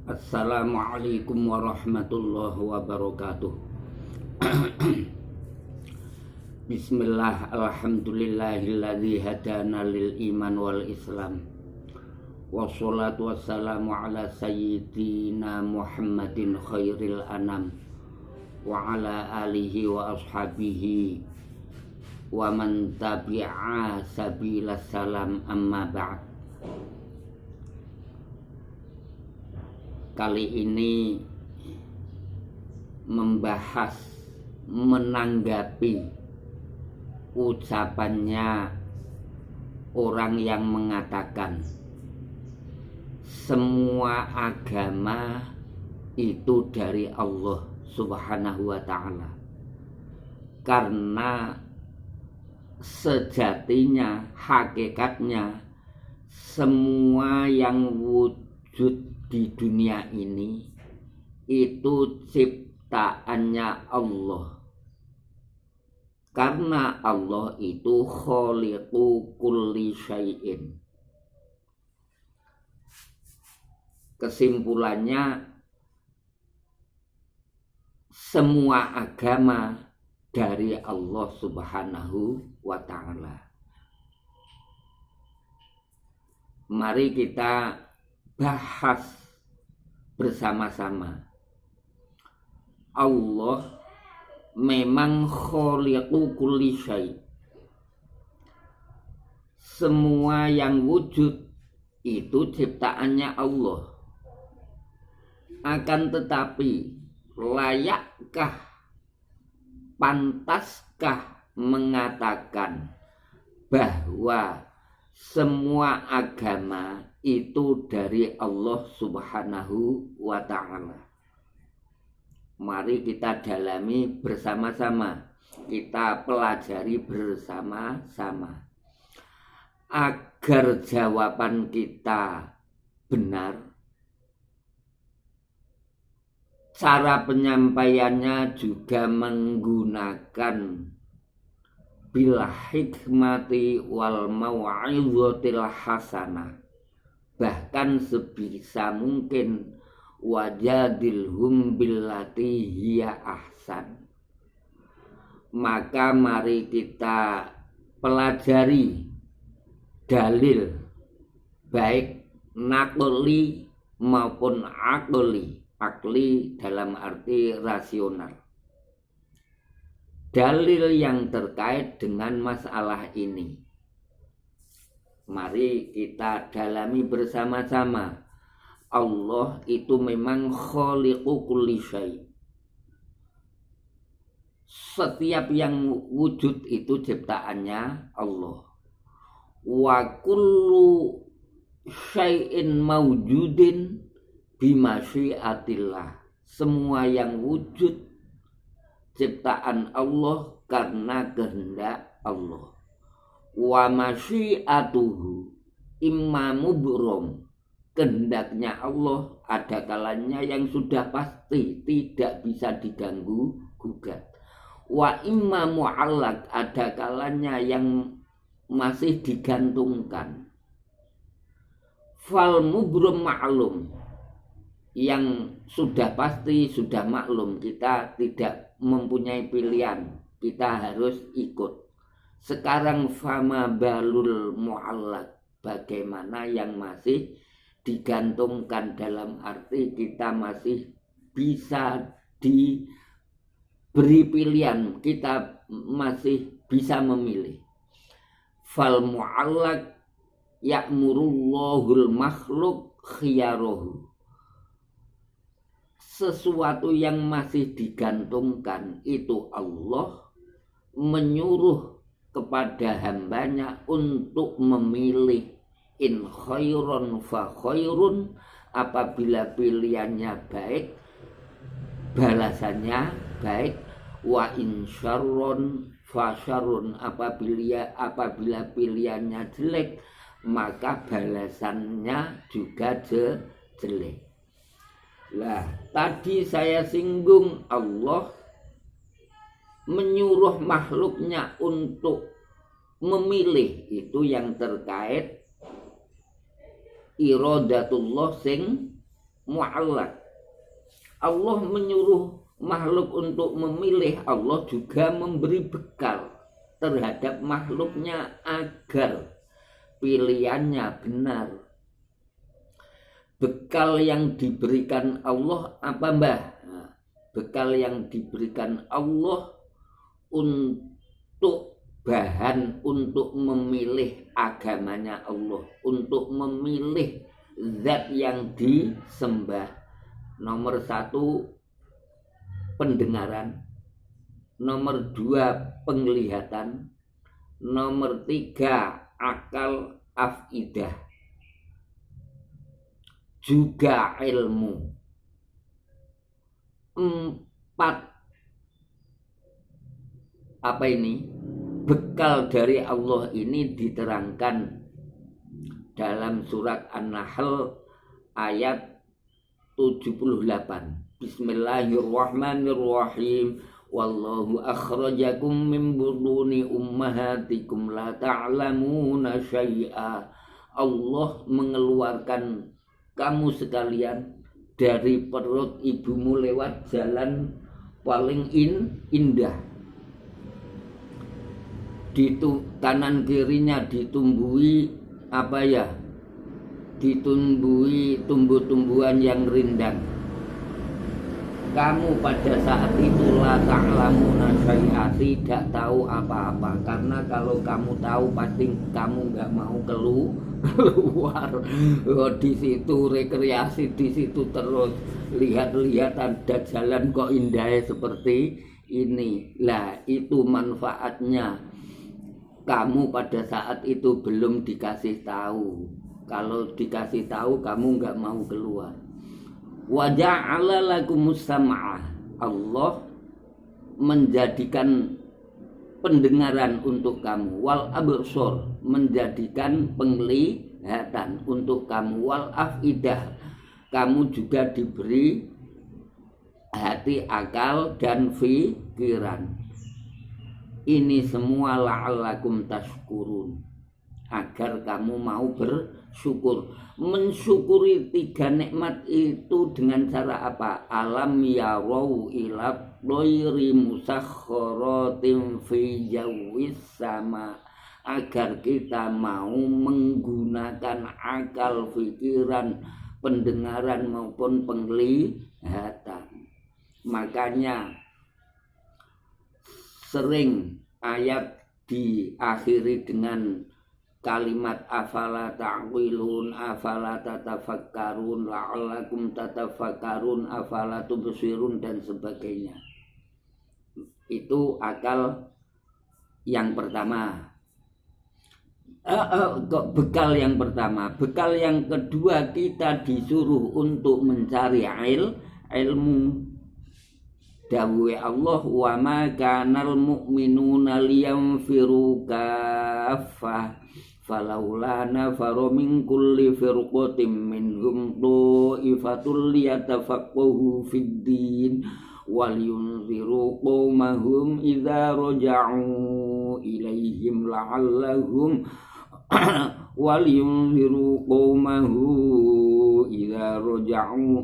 Assalamualaikum warahmatullahi wabarakatuh. Bismillah, alhamdulillahilladzi hadana lil iman wal islam. Wassalatu wassalamu ala sayyidina Muhammadin khairil anam wa ala alihi wa ashabihi wa man tabi'a sabilas salam, amma ba'd. Kali ini membahas, menanggapi ucapannya orang yang mengatakan semua agama itu dari Allah Subhanahu wa ta'ala, karena sejatinya, hakikatnya semua yang wujud di dunia ini itu ciptaannya Allah, karena Allah itu khaliqu kulli syai'in. Kesimpulannya, semua agama dari Allah Subhanahu wa ta'ala. Mari kita bahas bersama-sama. Allah memang khaliqu kulli syai'. Semua yang wujud itu ciptaannya Allah. Akan tetapi, layakkah, pantaskah mengatakan bahwa semua agama itu dari Allah Subhanahu wa ta'ala? Mari kita dalami bersama-sama, kita pelajari bersama-sama agar jawaban kita benar. Cara penyampaiannya juga menggunakan bil hikmati wal mau'izatil hasanah, bahkan sebisa mungkin wajadilhum billati hiya ahsan. Maka mari kita pelajari dalil, baik naqli maupun akli dalam arti rasional. Dalil yang terkait dengan masalah ini, mari kita dalami bersama-sama. Allah itu memang khaliqu kulli syai'. Setiap yang wujud itu ciptaannya Allah. Wa kullu syai'in mawjudin bimasyiatillah. Semua yang wujud ciptaan Allah karena kehendak Allah. Wa masyiatuhu imma mubrom. Kehendaknya Allah ada kalanya yang sudah pasti tidak bisa diganggu gugat. Wa imma mu'allaq, ada kalanya yang masih digantungkan. Fal mubrom ma'lum, yang sudah pasti, sudah maklum, kita tidak mempunyai pilihan, kita harus ikut. Sekarang fama balul mu'allaq, bagaimana yang masih digantungkan, dalam arti kita masih bisa diberi pilihan, kita masih bisa memilih. Fal mu'allaq ya'murullahul makhluk khiyarahu. Sesuatu yang masih digantungkan itu Allah menyuruh kepada hambanya untuk memilih. In khairun fa khairun, apabila pilihannya baik, balasannya baik. Wa in syarrun fa syarrun, apabila pilihannya jelek, maka balasannya juga jelek. Lah, tadi saya singgung Allah menyuruh makhluknya untuk memilih, itu yang terkait iradatullah sing mu'allaq. Allah menyuruh makhluk untuk memilih, Allah juga memberi bekal terhadap makhluknya agar pilihannya benar. Bekal yang diberikan Allah apa mbah? Nah, bekal yang diberikan Allah untuk bahan untuk memilih agamanya Allah, untuk memilih zat yang disembah. Nomor 1 pendengaran, nomor 2 penglihatan, nomor 3 akal afidah, juga ilmu. 4 apa ini? Bekal dari Allah ini diterangkan dalam surat An-Nahl ayat 78. Bismillahirrahmanirrahim. Wallahu akhrajakum min butuni ummahatikum la ta'lamuna syai'a. Allah mengeluarkan kamu sekalian dari perut ibumu lewat jalan paling indah. Di kanan kirinya ditumbuhi apa ya? Ditumbuhi tumbuh-tumbuhan yang rindang. Kamu pada saat itu la ta'lamuna syai'a, tidak tahu apa-apa, karena kalau kamu tahu pasti kamu nggak mau keluar. Di situ rekreasi, di situ terus lihat-lihat ada jalan kok indah seperti ini. Lah itu manfaatnya. Kamu pada saat itu belum dikasih tahu. Kalau dikasih tahu kamu nggak mau keluar. Wa ja'ala lakumus sam'a. Allah menjadikan pendengaran untuk kamu, wal absor, menjadikan penglihatan untuk kamu, wal afidah, kamu juga diberi hati, akal dan pikiran. Ini semua la'allakum tashkurun, agar kamu mau bersyukur. Mensyukuri 3 nikmat itu dengan cara apa? Alam yarau ila thairi musakhkharatin fi jawis sama, agar kita mau menggunakan akal, pikiran, pendengaran maupun penglihatan. Makanya sering ayat diakhiri dengan kalimat afala ta'qilun, afala tatafakkarun, la'allakum tatafakkarun, afala tubsirun dan sebagainya. Itu akal yang pertama. Bekal yang pertama. Bekal yang kedua, kita disuruh untuk mencari ilmu. Dawuhe Allah, wa ma kanal mu'minuna liyanfiru kaffah falaula nafara min kulli firqatin minhum ta'ifatul liyatafaqahu fid din wal yunziru qaumahum idza raja'u ilaihim la'allahum waliyunziru qaumahu idza raja'u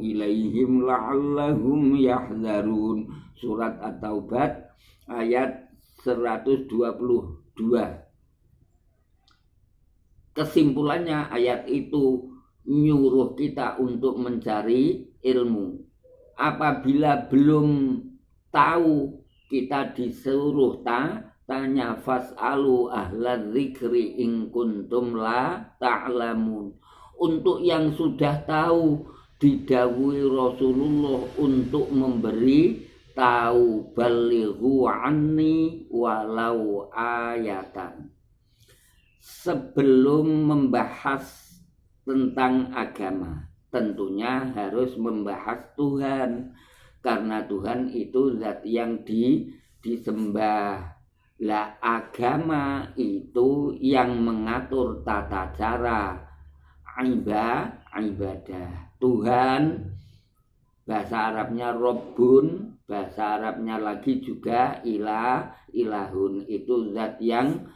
ilaihim la'allahum yahdzarun. Surat At-Taubah ayat 122. Kesimpulannya ayat itu nyuruh kita untuk mencari ilmu. Apabila belum tahu, kita disuruh tanya, fas'alu ahla dzikri in kuntum la ta'lamun. Untuk yang sudah tahu, didhawuhi Rasulullah untuk memberi tahu, balighu anni walau ayatan. Sebelum membahas tentang agama, tentunya harus membahas Tuhan. Karena Tuhan itu zat yang disembah. Lah agama itu yang mengatur tata cara ibadah. Tuhan bahasa Arabnya Rabbun, bahasa Arabnya lagi juga ilahun, itu zat yang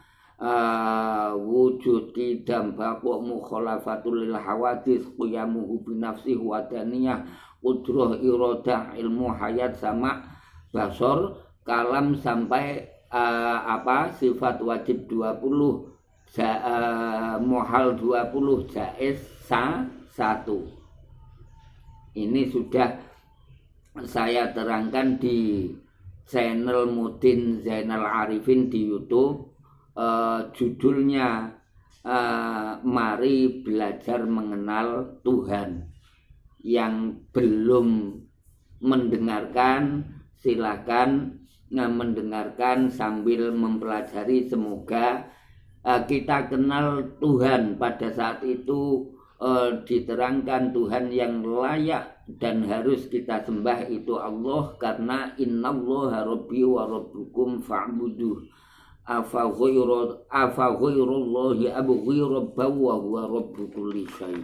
wujud qidam baqo mukhalafatul lil hawadits qiyamuhu bi nafsihi wa daniyah qudrah iradah ilmu hayat sama basor kalam sampai sifat wajib 20 muhal 20 jaiz 1. Ini sudah saya terangkan di channel Mudin Zainal Arifin di YouTube. Judulnya Mari Belajar Mengenal Tuhan. Yang belum mendengarkan silakan mendengarkan sambil mempelajari. Semoga kita kenal Tuhan. Pada saat itu diterangkan Tuhan yang layak dan harus kita sembah itu Allah, karena innallaha rabbi wa rabbukum fa'buduh afa ghairullahi abghi rabban wa huwa rabbu kulli syai'.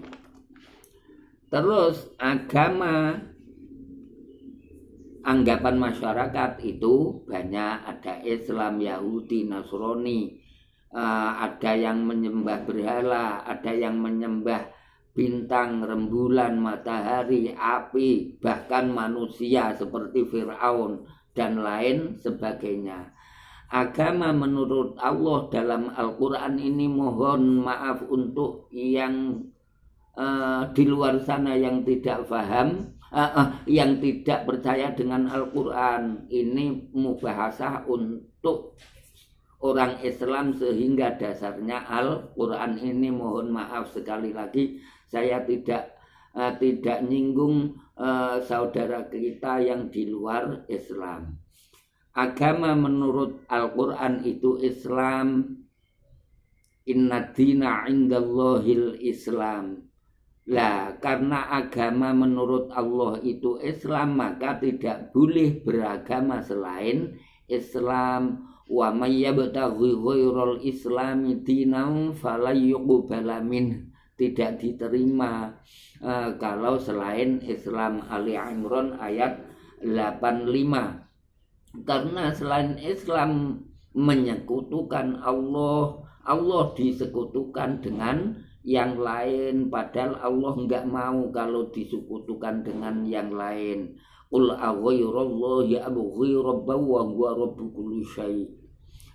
Terus agama, anggapan masyarakat itu banyak, ada Islam, Yahudi, Nasrani, ada yang menyembah berhala, ada yang menyembah bintang, rembulan, matahari, api, bahkan manusia seperti Fir'aun dan lain sebagainya. Agama menurut Allah dalam Al-Quran ini, mohon maaf untuk yang di luar sana yang tidak paham, yang tidak percaya dengan Al-Quran. Ini mubahasah untuk orang Islam sehingga dasarnya Al-Quran ini. Mohon maaf sekali lagi, saya tidak nyinggung saudara kita yang di luar Islam. Agama menurut Al-Quran itu Islam. Inna dina indallahil Islam. Lah, karena agama menurut Allah itu Islam, maka tidak boleh beragama selain Islam. Wa may yabtaghi ghairal islami dinan fala yuqbala min. Tidak diterima kalau selain Islam. Ali Imran ayat 85. Karena selain Islam menyekutukan Allah, Allah disekutukan dengan yang lain, padahal Allah enggak mau kalau disekutukan dengan yang lain. Qul aghairallahi abghi rabban wa huwa rabbu kulli syai'.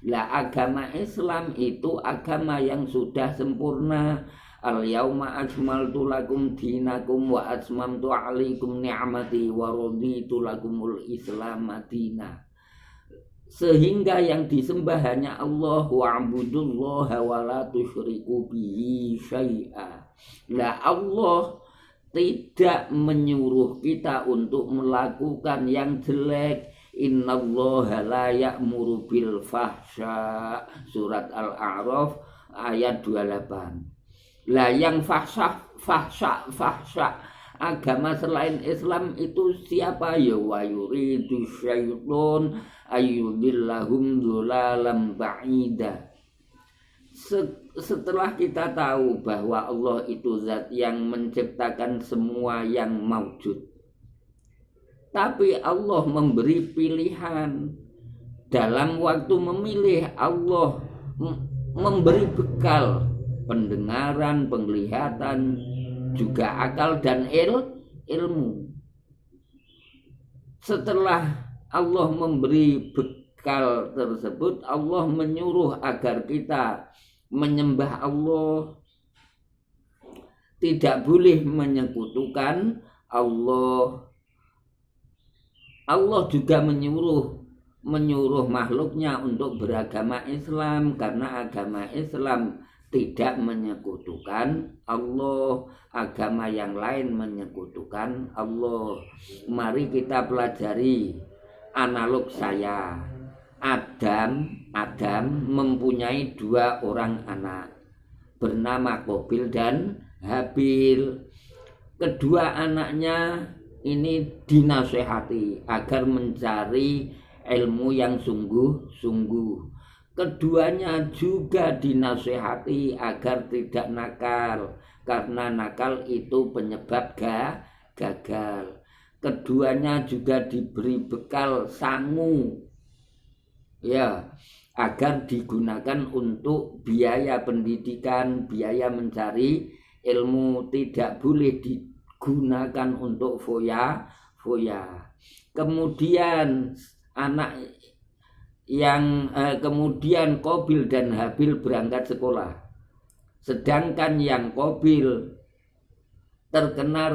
Lah, agama Islam itu agama yang sudah sempurna. Al-yauma akmaltu lakum dinakum wa atmamtu 'alaikum ni'mati wa raditu lakumul Islam madina. Sehingga yang disembah hanya Allah, wa'budullaha wa la tusyriku bihi syai'a. Lah, Allah tidak menyuruh kita untuk melakukan yang jelek. Innallaha la ya'muru bil fahsya. Surat Al-A'raf ayat 28. Lah, yang fahsya agama selain Islam itu siapa? Ya wa yuridu syaiton ayyudillahum dhulalam ba'ida. Setelah kita tahu bahwa Allah itu zat yang menciptakan semua yang maujud, tapi Allah memberi pilihan. Dalam waktu memilih, Allah memberi bekal pendengaran, penglihatan, juga akal dan ilmu. Setelah Allah memberi bekal tersebut, Allah menyuruh agar kita menyembah Allah, tidak boleh menyekutukan Allah. Allah juga menyuruh makhluknya untuk beragama Islam, karena agama Islam tidak menyekutukan Allah, agama yang lain menyekutukan Allah. Mari kita pelajari analog saya. Adam mempunyai 2 orang anak bernama Qabil dan Habil. Kedua anaknya ini dinasehati agar mencari ilmu yang sungguh-sungguh. Keduanya juga dinasehati agar tidak nakal, karena nakal itu penyebab gagal. Keduanya juga diberi bekal sangu, ya, agar digunakan untuk biaya pendidikan, biaya mencari ilmu, tidak boleh digunakan untuk foya. Kemudian anak yang kemudian Qabil dan Habil berangkat sekolah, sedangkan yang Qabil terkena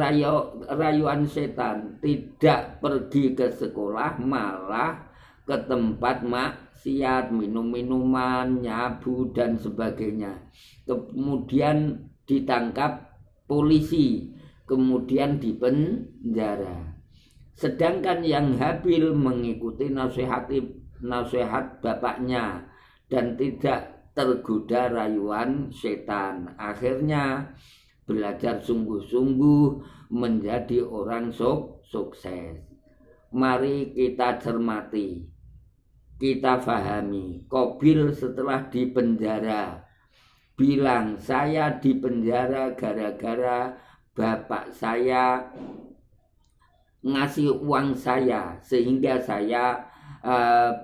rayuan setan, tidak pergi ke sekolah, malah ke tempat maksiat, minum-minuman, nyabu dan sebagainya. Kemudian ditangkap polisi, kemudian dipenjara. Sedangkan yang Habil mengikuti nasihat bapaknya dan tidak tergoda rayuan setan. Akhirnya belajar sungguh-sungguh menjadi orang sukses. Mari kita cermati, kita fahami. Qabil setelah dipenjara bilang, saya dipenjara gara-gara bapak saya ngasih uang saya sehingga saya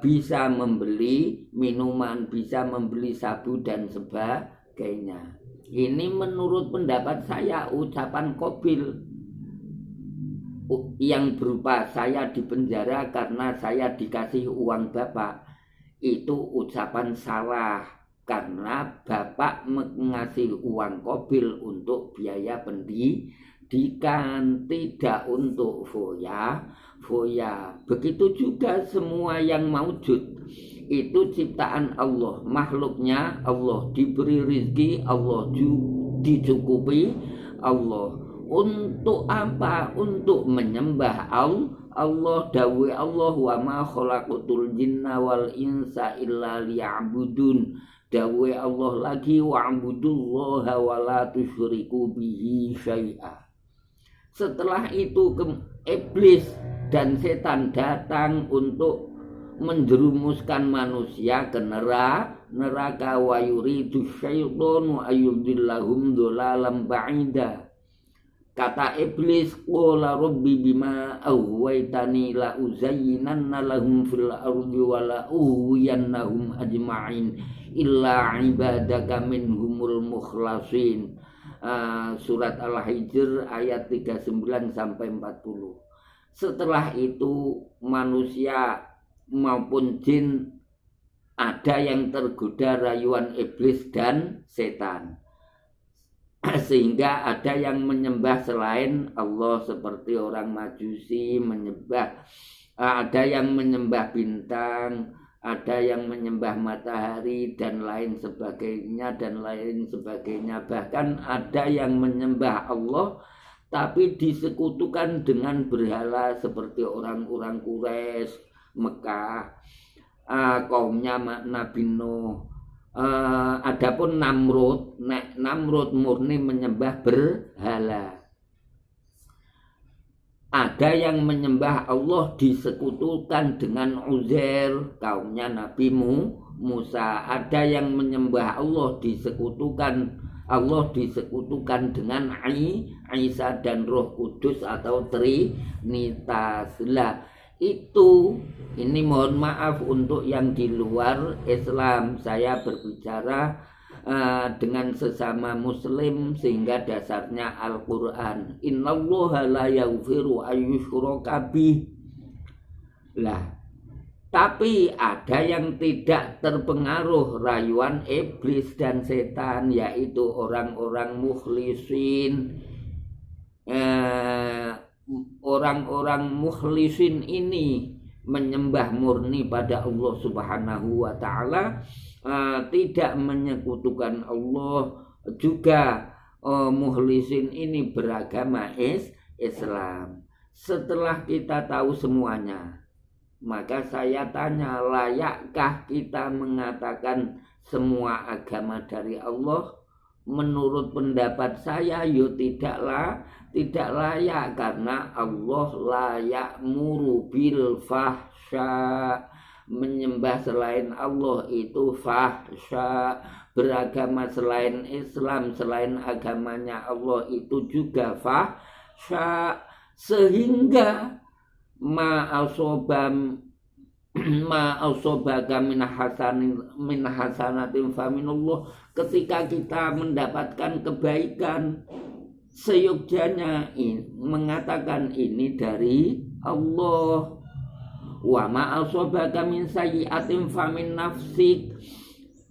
bisa membeli minuman, bisa membeli sabu dan sebagainya. Ini menurut pendapat saya ucapan Qabil yang berupa saya dipenjara karena saya dikasih uang bapak, itu ucapan salah, karena bapak mengasih uang Qabil untuk biaya pendidikan, tidak untuk foya. Begitu juga semua yang maujud itu ciptaan Allah, makhluknya Allah, diberi rizki Allah, dicukupi Allah. Untuk apa? Untuk menyembah Allah. Dawai Allah, wa ma khalaqatul jinna wal insa illa liya'budun. Dawai Allah lagi, wa'budullaha wa la tusyriku bihi syai'a. Setelah itu iblis dan setan datang untuk menjerumuskan manusia ke neraka, wa yuridu syaitanu ayyudillahum dhalalan ba'ida. Kata iblis, qala rabbi bima aghwaytani la uzayyinanna lahum fil ardi wa la ughwiyannahum ajma'in illa ibadaka minhumul mukhlasin. Surat Al-Hijr ayat 39 sampai 40. Setelah itu manusia maupun jin ada yang tergoda rayuan iblis dan setan, sehingga ada yang menyembah selain Allah seperti orang Majusi menyembah, ada yang menyembah bintang, ada yang menyembah matahari dan lain sebagainya. Bahkan ada yang menyembah Allah tapi disekutukan dengan berhala seperti orang-orang Quraisy Mekah, kaumnya Nabi Nuh. Adapun Namrud murni menyembah berhala. Ada yang menyembah Allah disekutukan dengan Uzair, kaumnya Nabi Musa. Ada yang menyembah Allah disekutukan dengan Isa dan Roh Kudus atau Trinitas. Ini mohon maaf untuk yang di luar Islam, saya berbicara dengan sesama muslim sehingga dasarnya Al-Quran. Innallaha la yaghfiru ayyushraka bih. Tapi ada yang tidak terpengaruh rayuan iblis dan setan, yaitu orang-orang mukhlisin. Orang-orang mukhlisin ini menyembah murni pada Allah Subhanahu wa ta'ala, tidak menyekutukan Allah. Juga mukhlisin ini beragama Islam. Setelah kita tahu semuanya, maka saya tanya, layakkah kita mengatakan semua agama dari Allah? Menurut pendapat saya, tidak layak, karena Allah layak muru bil fahsya. Menyembah selain Allah itu fahsya. Beragama selain Islam, selain agamanya Allah itu juga fahsya. Sehingga ma'asobam ma asobaka min hasanatin faminallah, ketika kita mendapatkan kebaikan seyogyanya mengatakan ini dari Allah. Wa ma asobaka min sayyi'atin famin nafsik,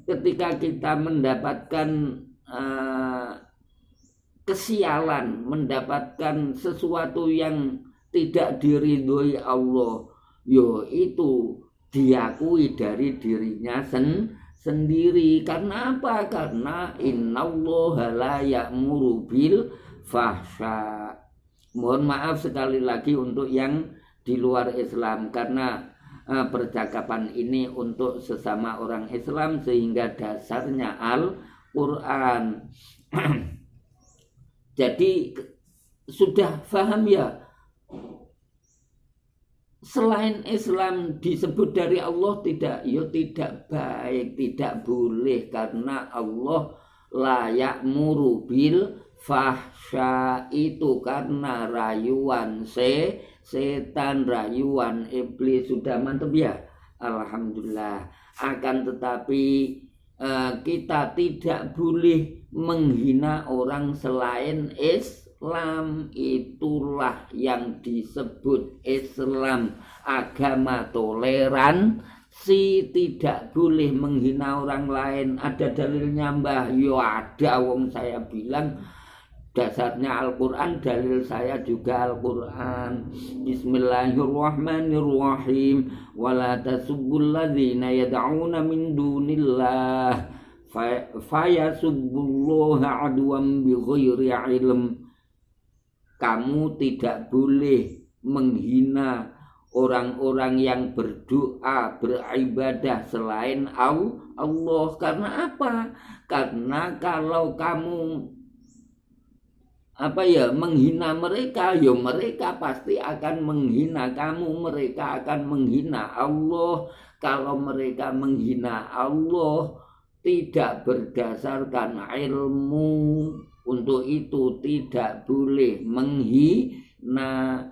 ketika kita mendapatkan kesialan, mendapatkan sesuatu yang tidak diridhoi Allah, yo itu diakui dari dirinya sendiri. Karena apa? Karena innallaha la ya'muru bil fahsya. Mohon maaf sekali lagi untuk yang di luar Islam, karena percakapan ini untuk sesama orang Islam sehingga dasarnya Al-Quran. Jadi sudah paham ya, selain Islam disebut dari Allah tidak, tidak baik, tidak boleh, karena Allah layak muru bil fahsya, itu karena rayuan setan, rayuan iblis. Sudah mantap ya, alhamdulillah. Akan tetapi kita tidak boleh menghina orang selain Islam. Itulah yang disebut Islam, agama toleransi, tidak boleh menghina orang lain. Ada dalilnya mbah? Yo ada, wong saya bilang dasarnya Al-Quran, dalil saya juga Al-Quran. Bismillahirrahmanirrahim. Wala tasubbul ladzina yad'una min dunillah fayasubbullaha adwan bighairi ilm. Kamu tidak boleh menghina orang-orang yang berdoa, beribadah selain Allah. Karena apa? Karena kalau kamu menghina mereka, mereka pasti akan menghina kamu, mereka akan menghina Allah. Kalau mereka menghina Allah tidak berdasarkan ilmu, untuk itu tidak boleh menghina.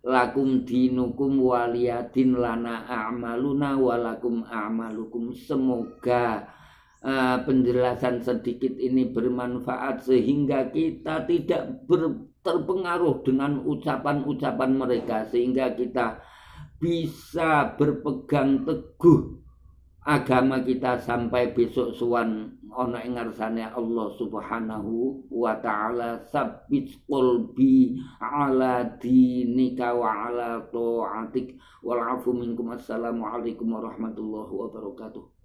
Lakum dinukum waliyadin, lana a'maluna walakum a'malukum. Semoga penjelasan sedikit ini bermanfaat sehingga kita tidak terpengaruh dengan ucapan-ucapan mereka, sehingga kita bisa berpegang teguh agama kita sampai besok suwan ana ing ngarsane Allah Subhanahu wa taala. Sabbit qalbi ala dinika wa ala ta'atik wal afu minkum. Assalamualaikum warahmatullahi wabarakatuh.